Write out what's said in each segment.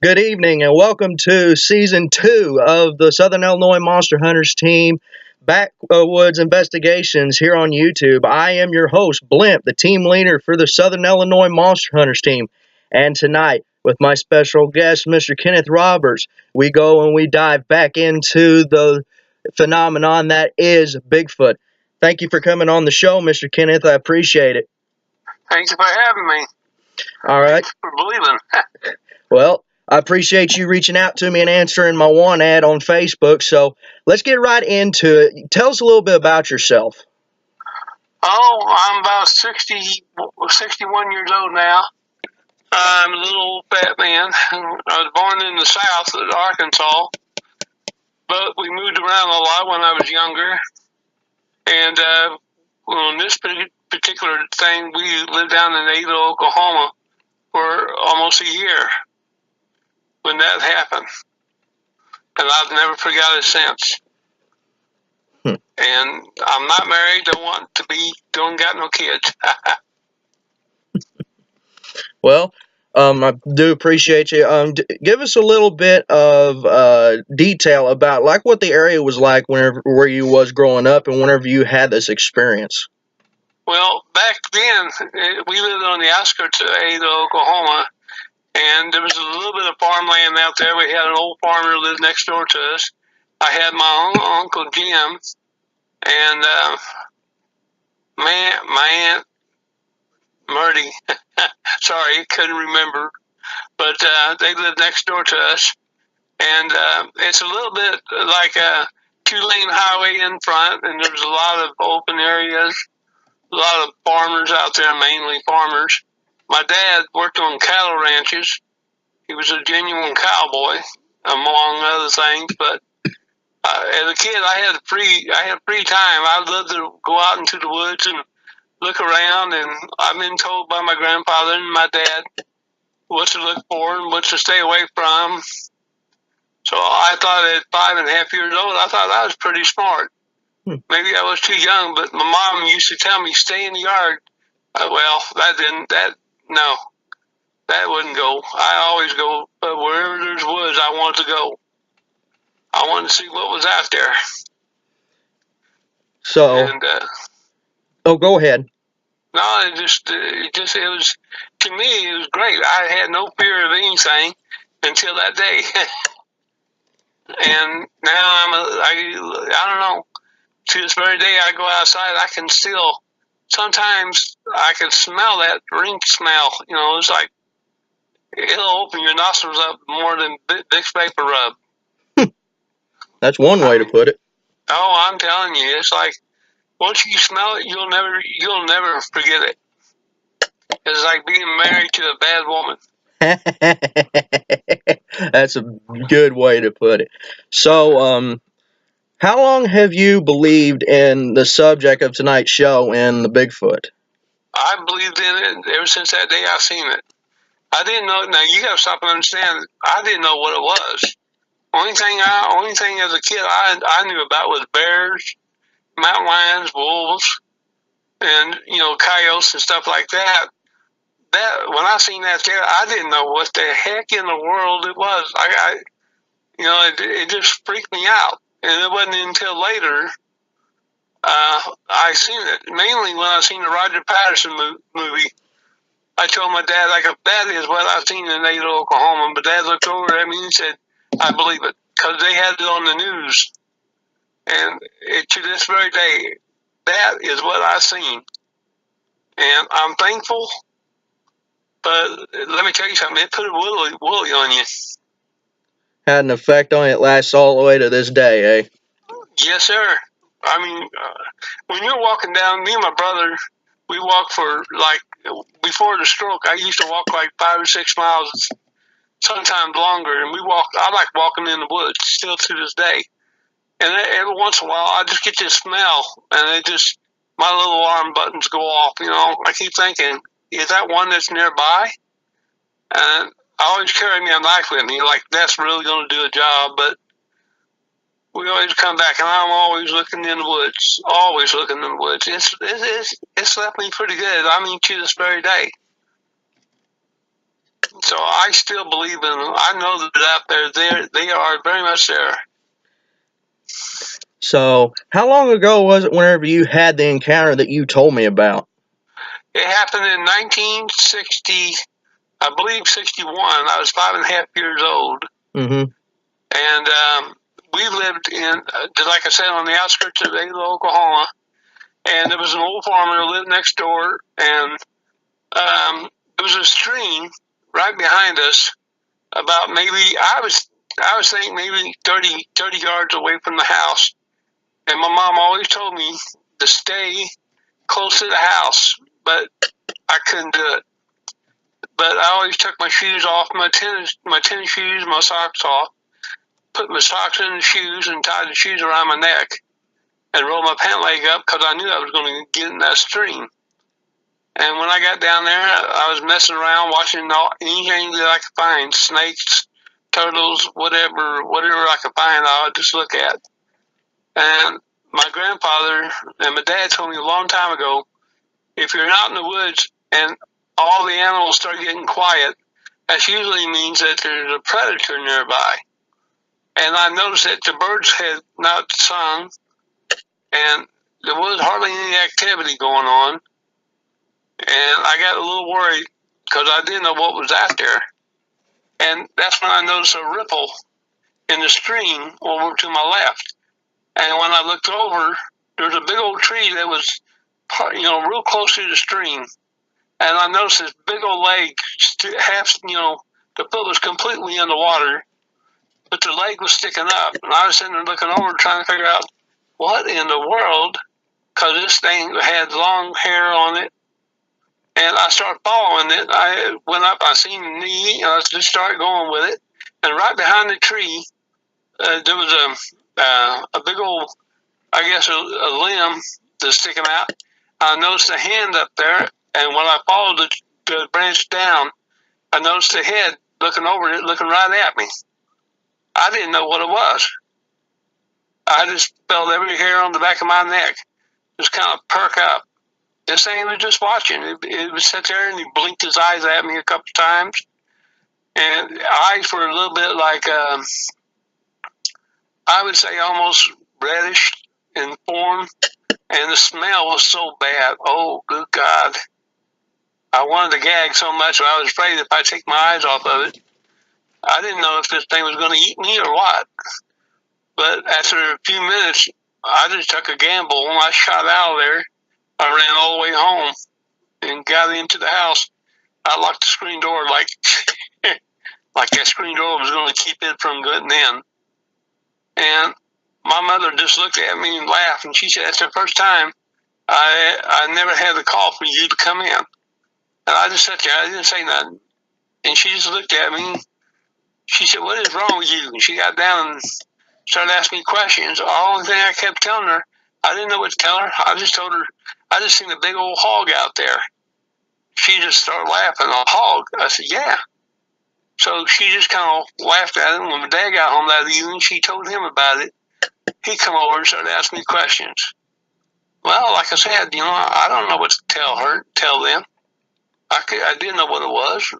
Good evening and welcome to season 2 of the Southern Illinois Monster Hunters team Backwoods Investigations here on YouTube. I am your host, Blimp, the team leader for the Southern Illinois Monster Hunters team. And tonight, with my special guest, Mr. Kenneth Roberts, we go and we dive back into the phenomenon that is Bigfoot. Thank you for coming on the show, Mr. Kenneth. I appreciate it. Thank you for having me. All right. Thanks for believing. Well, I appreciate you reaching out to me and answering my one ad on Facebook. So let's get right into it. Tell us a little bit about yourself. I'm about 61 years old now. I'm a little old fat man. I was born in the South of Arkansas, but we moved around a lot when I was younger. And on this particular thing, we lived down in Ada, Oklahoma for almost a year when that happened. And I've never forgot it since. And I'm not married, don't want to be, don't got no kids. Well, I do appreciate you. Give us a little bit of detail about like what the area was like where you was growing up and whenever you had this experience. Well, back then, we lived on the outskirts of Ada, Oklahoma, and there was a little bit of farmland out there. We had an old farmer who lived next door to us. I had my own Uncle Jim, and my Aunt Murdy, sorry, couldn't remember, but they lived next door to us. And it's a little bit like a two-lane highway in front, and there's a lot of open areas, a lot of farmers out there, mainly farmers. My dad worked on cattle ranches. He was a genuine cowboy, among other things. But as a kid, I had free time. I loved to go out into the woods and look around. And I've been told by my grandfather and my dad what to look for and what to stay away from. So I thought at 5.5 years old, I thought I was pretty smart. Maybe I was too young, but my mom used to tell me, stay in the yard. That wouldn't go. I always go, but wherever there's woods, I wanted to go. I wanted to see what was out there. So, and, go ahead. No, it was, to me, it was great. I had no fear of anything until that day. And now I don't know, to this very day, I go outside, I can still, sometimes I can smell that rink smell. You know, it's like, it'll open your nostrils up more than Vicks Vapor Rub. That's one way to put it. Oh, I'm telling you, it's like, once you smell it, you'll never forget it. It's like being married to a bad woman. That's a good way to put it. So, how long have you believed in the subject of tonight's show and the Bigfoot? I believed in it ever since that day I seen it. I didn't know. Now you got to stop and understand. I didn't know what it was. Only thing as a kid I knew about was bears, mountain lions, wolves, and coyotes and stuff like that. That when I seen that there, I didn't know what the heck in the world it was. It just freaked me out. And it wasn't until later I seen it. Mainly when I seen the Roger Patterson movie. I told my dad, that is what I've seen in Ada, Oklahoma. But Dad looked over at me and said, I believe it. Because they had it on the news. And to this very day, that is what I've seen. And I'm thankful. But let me tell you something. It put a woolly on you. Had an effect on it. Lasts all the way to this day, eh? Yes, sir. I mean, when you're walking down, me and my brother, we walked for, before the stroke, I used to walk 5 or 6 miles, sometimes longer. And I like walking in the woods still to this day. And every once in a while, I just get this smell, and my little alarm buttons go off. I keep thinking, is that one that's nearby? And I always carry me a knife with me, like that's really going to do a job. But we always come back, and I'm always looking in the woods. Always looking in the woods. It's left me pretty good. I mean, to this very day. So I still believe in them. I know that they're out there. They are very much there. So, how long ago was it whenever you had the encounter that you told me about? It happened in 1960, I believe 61. I was 5.5 years old. Mm-hmm. And we lived in, like I said, on the outskirts of Oklahoma. And there was an old farmer who lived next door. And there was a stream right behind us, about maybe, I was thinking maybe 30 yards away from the house. And my mom always told me to stay close to the house, but I couldn't do it. But I always took my shoes off, my tennis shoes, my socks off, put my socks in the shoes and tied the shoes around my neck and rolled my pant leg up because I knew I was going to get in that stream. And when I got down there, I was messing around, watching anything that I could find, snakes, turtles, whatever I could find, I would just look at. And my grandfather and my dad told me a long time ago, if you're out in the woods and all the animals start getting quiet, that usually means that there's a predator nearby. And I noticed that the birds had not sung, and there was hardly any activity going on. And I got a little worried because I didn't know what was out there. And that's when I noticed a ripple in the stream over to my left. And when I looked over, there was a big old tree that was, real close to the stream. And I noticed this big old leg, half, the foot was completely in the water, but the leg was sticking up. And I was sitting there looking over, trying to figure out what in the world, because this thing had long hair on it. And I started following it. I went up, I seen the knee, and I just started going with it. And right behind the tree, there was a big old, I guess, a limb that's sticking out. I noticed a hand up there, and when I followed the branch down, I noticed the head looking over it, looking right at me. I didn't know what it was. I just felt every hair on the back of my neck just kind of perk up. This thing was just watching. It would sit there and he blinked his eyes at me a couple times. And eyes were a little bit like, I would say almost reddish in form. And the smell was so bad. Oh, good God. I wanted to gag so much, I was afraid if I take my eyes off of it, I didn't know if this thing was going to eat me or what. But after a few minutes, I just took a gamble. When I shot out of there, I ran all the way home and got into the house. I locked the screen door like that screen door was going to keep it from getting in. And my mother just looked at me and laughed, and she said, "That's the first time I never had the call for you to come in." And I just sat there. I didn't say nothing. And she just looked at me. She said, "What is wrong with you?" And she got down and started asking me questions. The only thing I kept telling her, I didn't know what to tell her. I just told her, I just seen a big old hog out there. She just started laughing. A hog? I said, "Yeah." So she just kind of laughed at it. When my dad got home that evening, she told him about it. He come over and started asking me questions. Well, like I said, I don't know what to tell them. I didn't know what it was.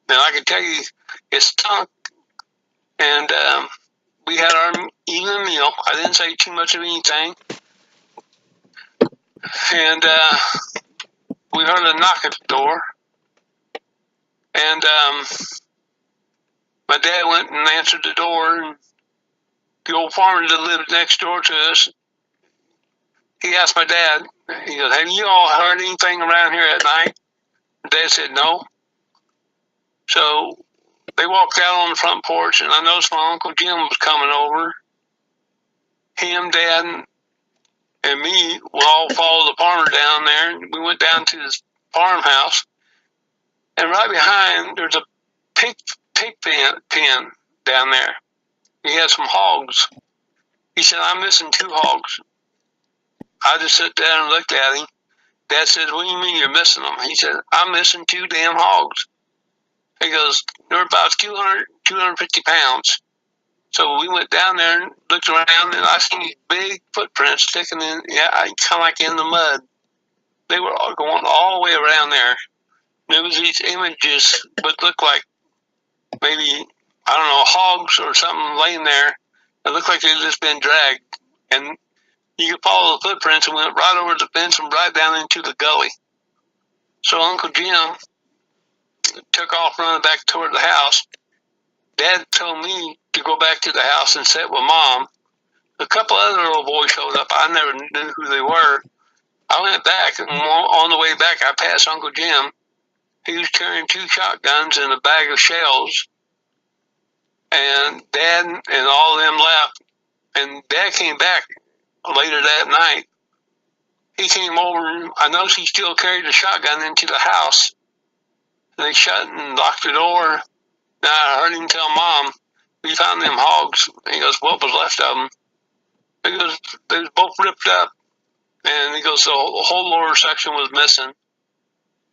And I could tell you it stunk. And we had our evening meal. I didn't say too much of anything. And we heard a knock at the door. And my dad went and answered the door. And the old farmer that lived next door to us, he asked my dad, he goes, "Have you all heard anything around here at night?" Dad said no. So they walked out on the front porch, and I noticed my Uncle Jim was coming over. Him, Dad, and me, we all followed the farmer down there, and we went down to his farmhouse. And right behind, there's a pig pen down there. He had some hogs. He said, "I'm missing 2 hogs." I just sat there and looked at him. Dad said, "What do you mean you're missing them?" He said, "I'm missing 2 damn hogs." He goes, "They're about 250 pounds. So we went down there and looked around, and I seen these big footprints sticking in, kind of like in the mud. They were all going all the way around there. There was these images, but looked like maybe, I don't know, hogs or something laying there. It looked like they'd just been dragged. And you could follow the footprints and went right over the fence and right down into the gully. So Uncle Jim took off running back toward the house. Dad told me to go back to the house and sit with Mom. A couple other little boys showed up. I never knew who they were. I went back, and on the way back, I passed Uncle Jim. He was carrying 2 shotguns and a bag of shells. And Dad and all of them left. And Dad came back later that night. He came over. I noticed he still carried a shotgun into the house. And they shut and locked the door. Now I heard him tell Mom, we found them hogs. He goes, what was left of them? He goes, they was both ripped up. And he goes, the whole lower section was missing.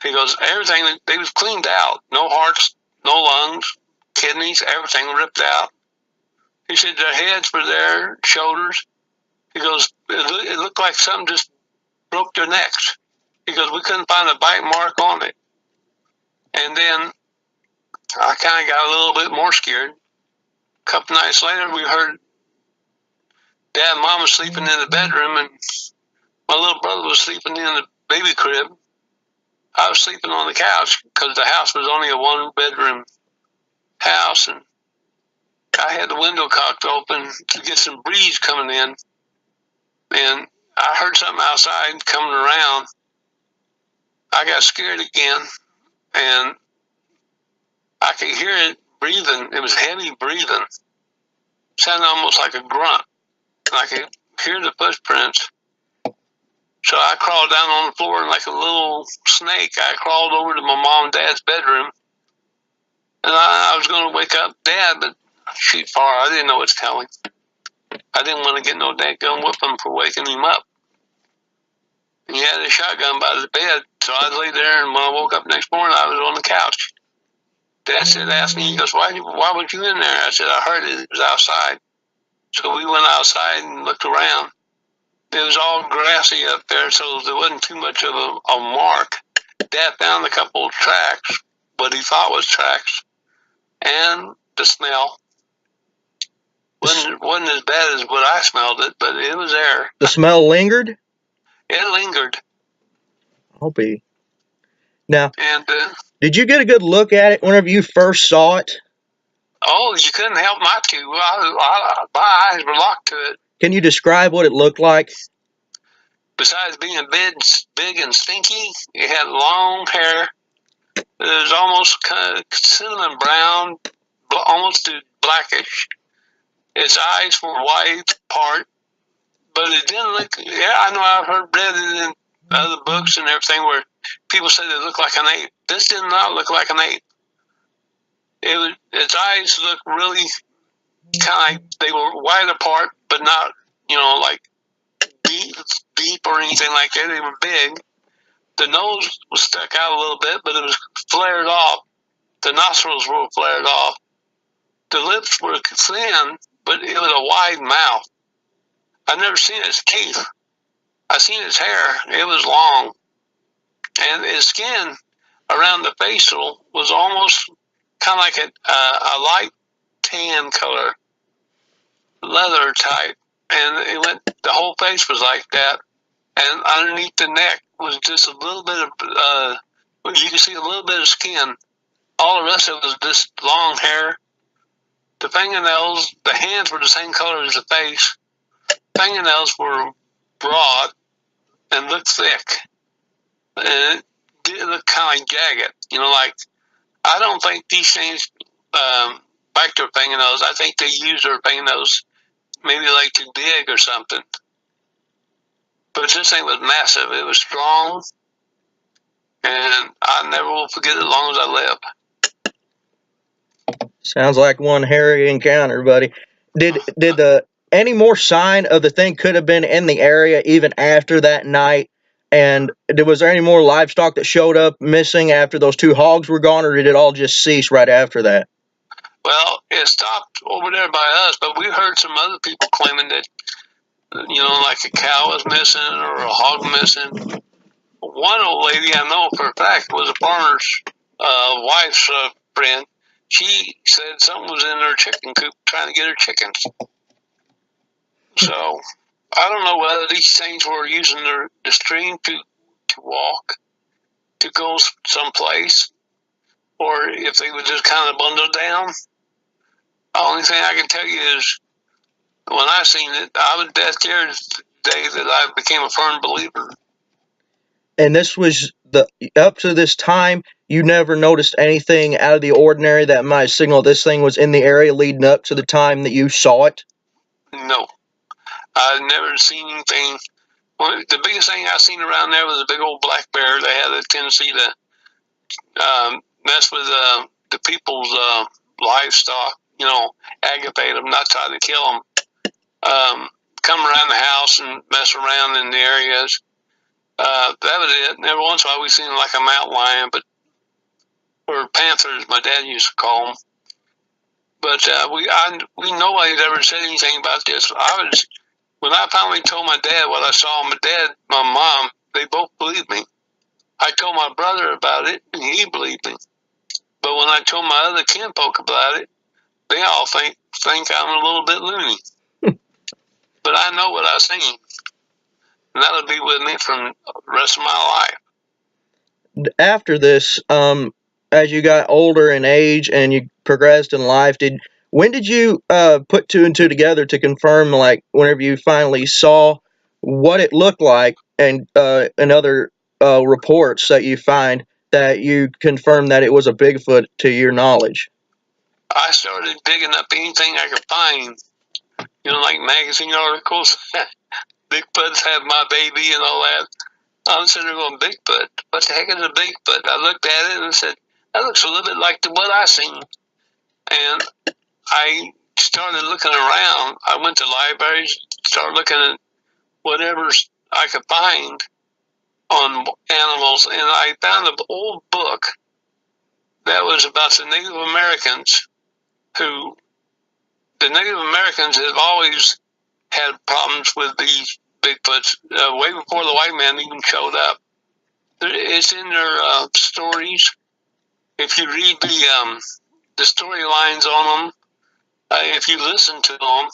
He goes, everything, they was cleaned out. No hearts, no lungs, kidneys, everything ripped out. He said their heads were there, shoulders. He goes, it looked like something just broke their necks. He goes, we couldn't find a bite mark on it. And then I kind of got a little bit more scared. A couple nights later, we heard Dad and Mom was sleeping in the bedroom, and my little brother was sleeping in the baby crib. I was sleeping on the couch because the house was only a 1-bedroom house, and I had the window cocked open to get some breeze coming in, and I heard something outside coming around. I got scared again, and I could hear it breathing. It was heavy breathing. It sounded almost like a grunt, and I could hear the footprints. So I crawled down on the floor like a little snake. I crawled over to my mom and dad's bedroom, and I was going to wake up Dad, but shoot far, I didn't know what to tell him. I didn't want to get no dadgum whipping for waking him up. And he had a shotgun by the bed, so I lay there, and when I woke up next morning, I was on the couch. Dad asked me, he goes, why was you in there? I said, I heard it was outside. So we went outside and looked around. It was all grassy up there, so there wasn't too much of a mark. Dad found a couple of tracks, what he thought was tracks, and the smell wasn't as bad as what I smelled it, but it was there. The smell lingered? It lingered. I'll be. Now, and did you get a good look at it whenever you first saw it? Oh, you couldn't help not to. My eyes were locked to it. Can you describe what it looked like? Besides being big and stinky, it had long hair. It was almost kind of cinnamon brown, almost blackish. Its eyes were wide apart, but it didn't look. Yeah, I know I've read it in other books and everything where people said it looked like an ape. This did not look like an ape. Its eyes looked really kind of like they were wide apart, but not, like deep or anything like that. They were big. The nose was stuck out a little bit, but it was flared off. The nostrils were flared off. The lips were thin, but it was a wide mouth. I've never seen its teeth. I've seen its hair. It was long. And its skin around the facial was almost kind of like a light tan color, leather type. And the whole face was like that. And underneath the neck was just a little bit of, you can see a little bit of skin. All the rest of it was just long hair. The fingernails, the hands were the same color as the face. Fingernails were broad and looked thick. And it did look kind of like jagged. Like, I don't think these things bite their fingernails. I think they use their fingernails maybe like to dig or something. But this thing was massive. It was strong. And I never will forget it as long as I live. Sounds like one hairy encounter, buddy. Did any more sign of the thing could have been in the area even after that night? And was there any more livestock that showed up missing after those 2 hogs were gone, or did it all just cease right after that? Well, it stopped over there by us, but we heard some other people claiming that, like a cow was missing or a hog missing. one old lady I know for a fact was a farmer's wife's friend. She said something was in her chicken coop trying to get her chickens. So I don't know whether these things were using the stream to walk, to go someplace, or if they were just kind of bundled down. The only thing I can tell you is when I seen it, I was that there the day that I became a firm believer. And this was up to this time, you never noticed anything out of the ordinary that might signal this thing was in the area leading up to the time that you saw it? No, I've never seen anything. Well, the biggest thing I seen around there was a big old black bear that had a tendency to mess with the people's livestock, aggravate them, not try to kill them. Come around the house and mess around in the areas. That was it. And every once in a while we seen like a mountain lion, or panthers, my dad used to call them. But nobody's ever said anything about this. When I finally told my dad what I saw, my dad, my mom, they both believed me. I told my brother about it, and he believed me. But when I told my other kinfolk about it, they all think I'm a little bit loony. But I know what I've seen, and that'll be with me for the rest of my life. After this, as you got older in age and you progressed in life, when did you put two and two together to confirm, like, whenever you finally saw what it looked like, and other reports that you find that you confirmed that it was a Bigfoot to your knowledge? I started digging up anything I could find, like magazine articles. Bigfoots have my baby and all that. I'm sitting there going, Bigfoot? What the heck is a Bigfoot? I looked at it and said, that looks a little bit like what I seen. And I started looking around. I went to libraries, started looking at whatever I could find on animals, and I found an old book that was about the Native Americans the Native Americans have always had problems with these Bigfoots way before the white man even showed up. It's in their stories. If you read the storylines on them, if you listen to them,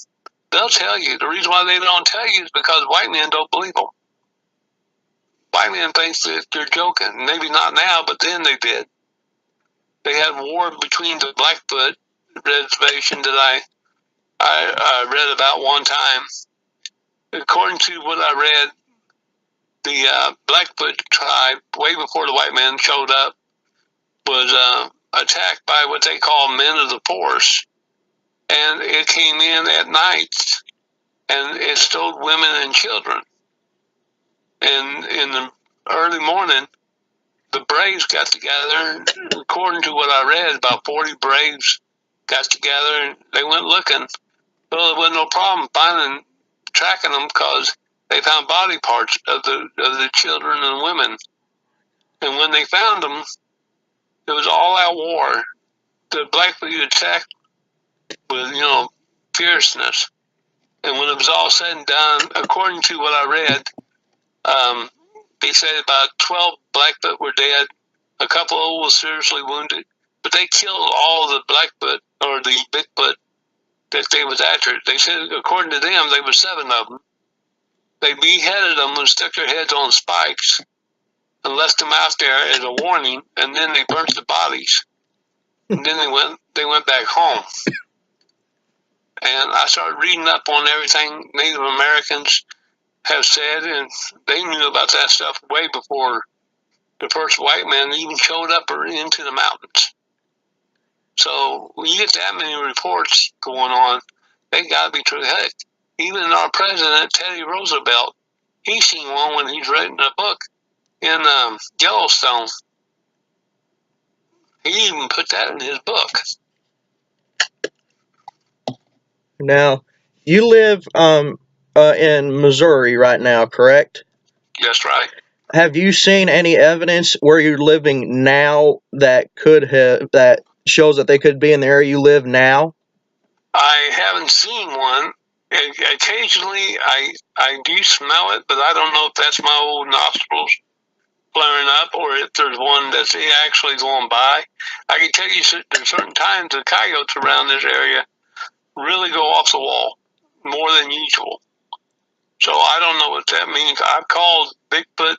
they'll tell you. The reason why they don't tell you is because white men don't believe them. White men think that they're joking. Maybe not now, but then they did. They had war between the Blackfoot reservation that I read about one time. According to what I read, the Blackfoot tribe, way before the white man showed up, was attacked by what they call men of the forest. And it came in at night, and it stole women and children. And in the early morning, the Braves got together. According to what I read, about 40 Braves got together, and they went looking. Well, there was no problem tracking them, because they found body parts of the children and women. And when they found them, it was all-out war. The Blackfoot attacked with, fierceness. And when it was all said and done, according to what I read, they said about 12 Blackfoot were dead. A couple of them were seriously wounded. But they killed all the Blackfoot, or the Bigfoot, that they was after. They said, according to them, there were 7 of them. They beheaded them and stuck their heads on spikes and left them out there as a warning, and then they burnt the bodies. And then they went back home. And I started reading up on everything Native Americans have said, and they knew about that stuff way before the first white man even showed up or into the mountains. So when you get that many reports going on, they got to be true. Heck, even our president, Teddy Roosevelt, he's seen one when he's written a book in Yellowstone. He even put that in his book. Now, you live in Missouri right now, correct? That's right. Have you seen any evidence where you're living now that shows that they could be in the area you live now? I haven't seen one. Occasionally, I do smell it, but I don't know if that's my old nostrils flaring up, or if there's one that's actually going by. I can tell you there's certain times the coyotes around this area really go off the wall more than usual. So I don't know what that means. I've called Bigfoot,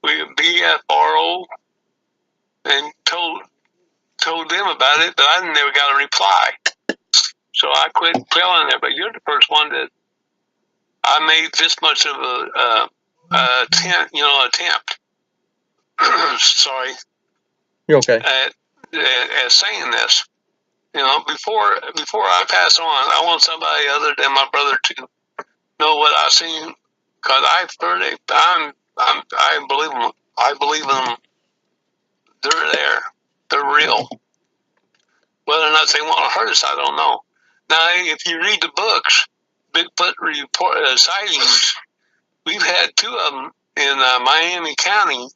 BFRO, and told them about it, but I never got a reply. So I quit telling it. But you're the first one that I made this much of a attempt. Sorry. You're okay. At saying this, before I pass on, I want somebody other than my brother to know what I've seen, because I've heard it. I believe them. I believe them. They're there. They're real. Whether or not they want to hurt us, I don't know. Now, if you read the books, Bigfoot report sightings, we've had 2 of them in Miami County,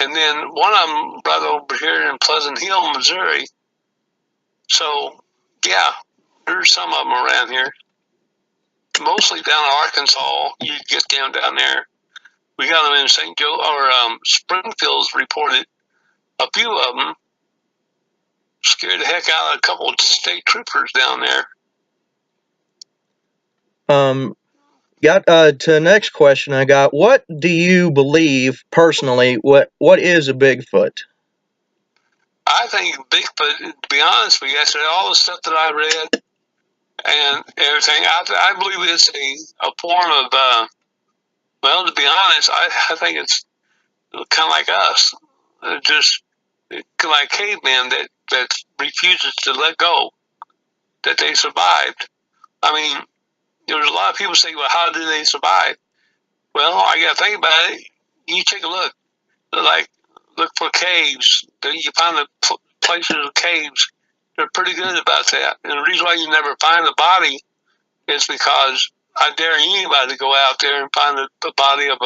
and then one of them right over here in Pleasant Hill, Missouri. So, yeah, there's some of them around here. Mostly down in Arkansas, you get down there. We got them in St. Joe or Springfield's reported a few of them. Scared the heck out of a couple of state troopers down there. Got to the next question I got. What do you believe personally? What is a Bigfoot? I think Bigfoot, to be honest with you, after all the stuff that I read and everything, I believe it's a form of, well, to be honest, I think it's kind of like us, just like cavemen that refuses to let go, that they survived. I mean, there's a lot of people say, well, how did they survive? Well, I got to think about it. You take a look, look for caves. You find the places of caves. They're pretty good about that. And the reason why you never find the body is because I dare anybody to go out there and find the body of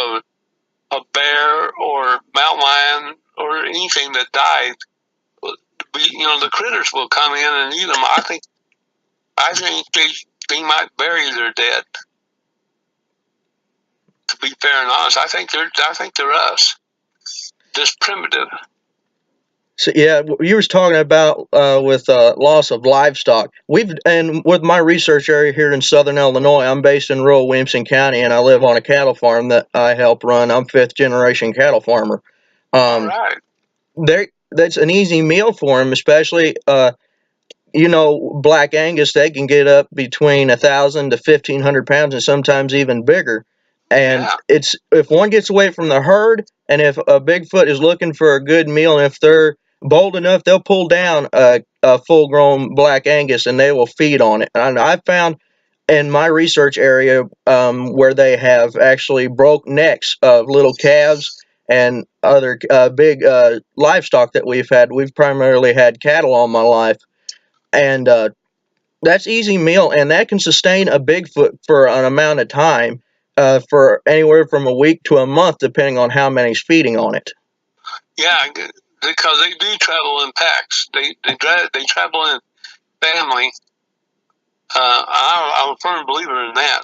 a bear or mountain lion or anything that died. The critters will come in and eat them. I think they might bury their dead. To be fair and honest, I think they're us, just primitive. So yeah, you was talking about with loss of livestock. And with my research area here in Southern Illinois, I'm based in rural Williamson County, and I live on a cattle farm that I help run. I'm 5th generation cattle farmer. All right. That's an easy meal for them, especially Black Angus. They can get up between 1,000 to 1,500 pounds, and sometimes even bigger. And it's if one gets away from the herd, and if a Bigfoot is looking for a good meal, and if they're bold enough, they'll pull down a full-grown Black Angus, and they will feed on it. And I found in my research area where they have actually broke necks of little calves and other big livestock that we've had. We've primarily had cattle all my life, and that's easy meal, and that can sustain a Bigfoot for an amount of time, for anywhere from a week to a month, depending on how many's feeding on it. Yeah, because they do travel in packs. They travel in family. I'm a firm believer in that.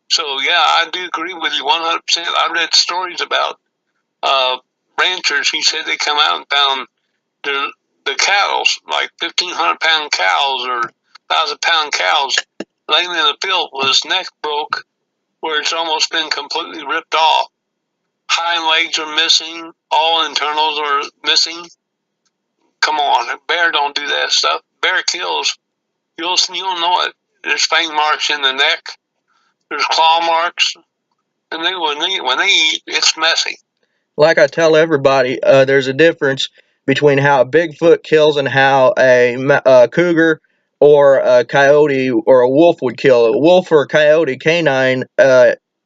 So yeah, I do agree with you 100%. I read stories about ranchers. He said they come out and found the cows, like 1,500-pound cows or 1,000-pound cows, laying in the field with his neck broke, where it's almost been completely ripped off. Hind legs are missing. All internals are missing. Come on, a bear don't do that stuff. Bear kills. You'll know it. There's fang marks in the neck. There's claw marks. And when they eat, it's messy. Like I tell everybody, there's a difference between how a Bigfoot kills and how a cougar or a coyote or a wolf would kill. A wolf or a coyote, canine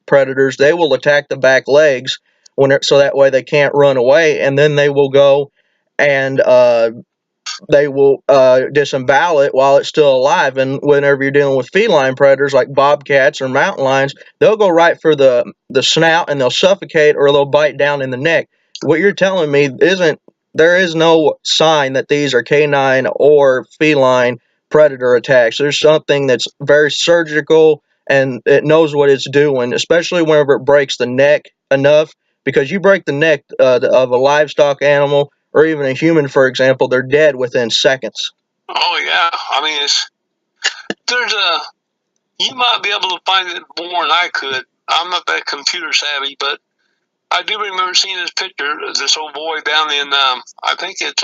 predators, they will attack the back legs so that way they can't run away, and then they will go and they will disembowel it while it's still alive. And whenever you're dealing with feline predators like bobcats or mountain lions, they'll go right for the snout and they'll suffocate, or they'll bite down in the neck. What you're telling me there is no sign that these are canine or feline predator attacks. There's something that's very surgical, and it knows what it's doing, especially whenever it breaks the neck enough because you break the neck of a livestock animal or even a human, for example, they're dead within seconds. Oh yeah, I mean you might be able to find it more than I could. I'm not that computer savvy, but I do remember seeing this picture of this old boy down in I think it's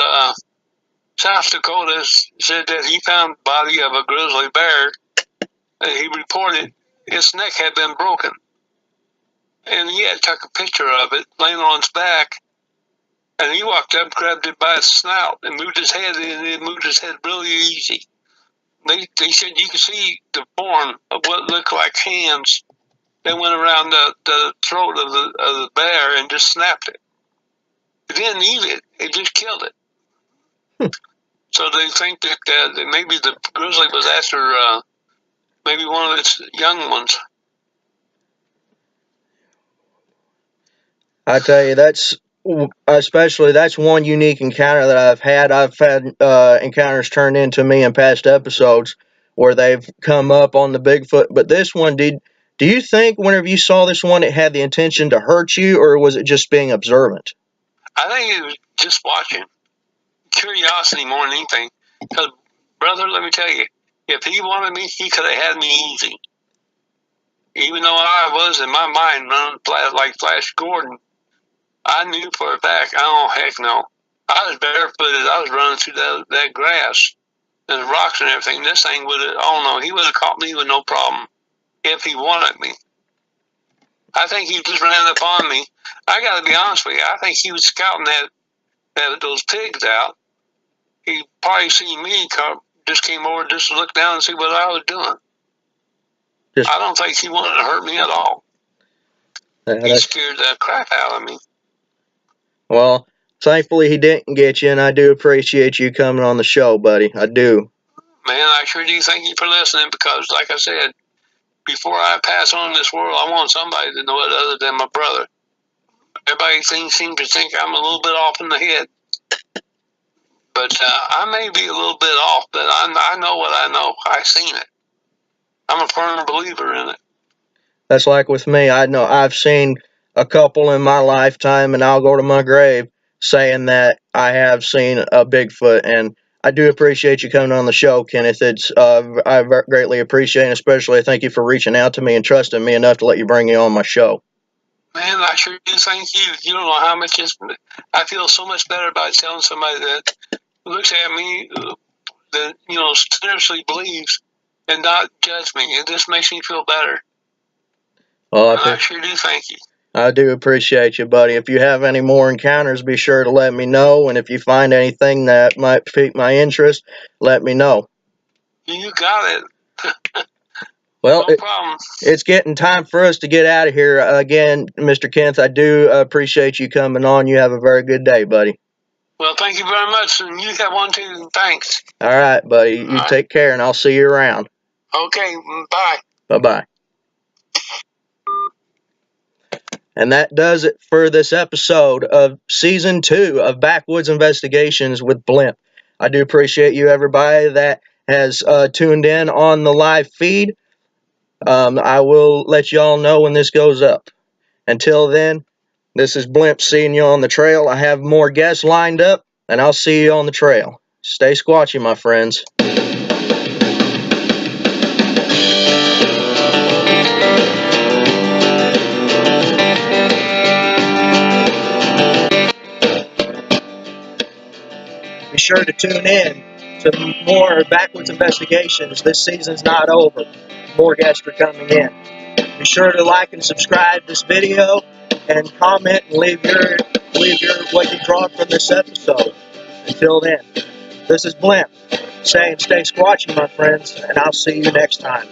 South Dakota. Said that he found the body of a grizzly bear. And he reported its neck had been broken, and he had took a picture of it laying on its back. And he walked up, grabbed it by its snout, and moved his head, and it moved his head really easy. They said you could see the form of what looked like hands that went around the throat of the bear and just snapped it. It didn't eat it; it just killed it. So they think that maybe the grizzly was after maybe one of its young ones. I tell you, that's one unique encounter that I've had. I've had encounters turned into me in past episodes where they've come up on the Bigfoot, but this one, do you think whenever you saw this one, it had the intention to hurt you, or was it just being observant? I think it was just watching, curiosity more than anything. Because, brother, let me tell you, if he wanted me, he could have had me easy. Even though I was in my mind running like Flash Gordon, I knew for a fact, oh, heck no. I was barefooted. I was running through that grass and the rocks and everything. This thing would have, oh no, he would have caught me with no problem if he wanted me. I think he just ran up on me. I got to be honest with you. I think he was scouting those pigs out. He probably seen me, just came over just to look down and see what I was doing. I don't think he wanted to hurt me at all. He scared the crap out of me. Well, thankfully he didn't get you, and I do appreciate you coming on the show, buddy. I do. Man, I sure do thank you for listening because, like I said, before I pass on this world, I want somebody to know it other than my brother. Everybody seems to think I'm a little bit off in the head. But I may be a little bit off, but I know what I know. I've seen it. I'm a firm believer in it. That's like with me. I know I've seen a couple in my lifetime, and I'll go to my grave saying that I have seen a Bigfoot. And I do appreciate you coming on the show, Kenneth. I greatly appreciate it, especially thank you for reaching out to me and trusting me enough to let you bring you on my show. Man, I sure do thank you. You don't know how much I feel so much better about telling somebody that looks at me that, seriously believes and not judge me. It just makes me feel better. Well, I sure do thank you. I do appreciate you, buddy. If you have any more encounters, be sure to let me know. And if you find anything that might pique my interest, let me know. You got it. Well, no problem. It's getting time for us to get out of here. Again, Mr. Kenneth, I do appreciate you coming on. You have a very good day, buddy. Well, thank you very much, and you have one too. Thanks. All right, buddy. You take care, and I'll see you around. Okay, bye. Bye-bye. And that does it for this episode of Season 2 of Backwoods Investigations with Blimp. I do appreciate you, everybody that has tuned in on the live feed. I will let y'all know when this goes up. Until then, this is Blimp seeing you on the trail. I have more guests lined up, and I'll see you on the trail. Stay squatchy, my friends. Be sure to tune in to more Backwoods Investigations. This season's not over. More guests are coming in. Be sure to like and subscribe this video and comment and leave your what you draw from this episode. Until then, this is Blimp saying stay squatchy, my friends, and I'll see you next time.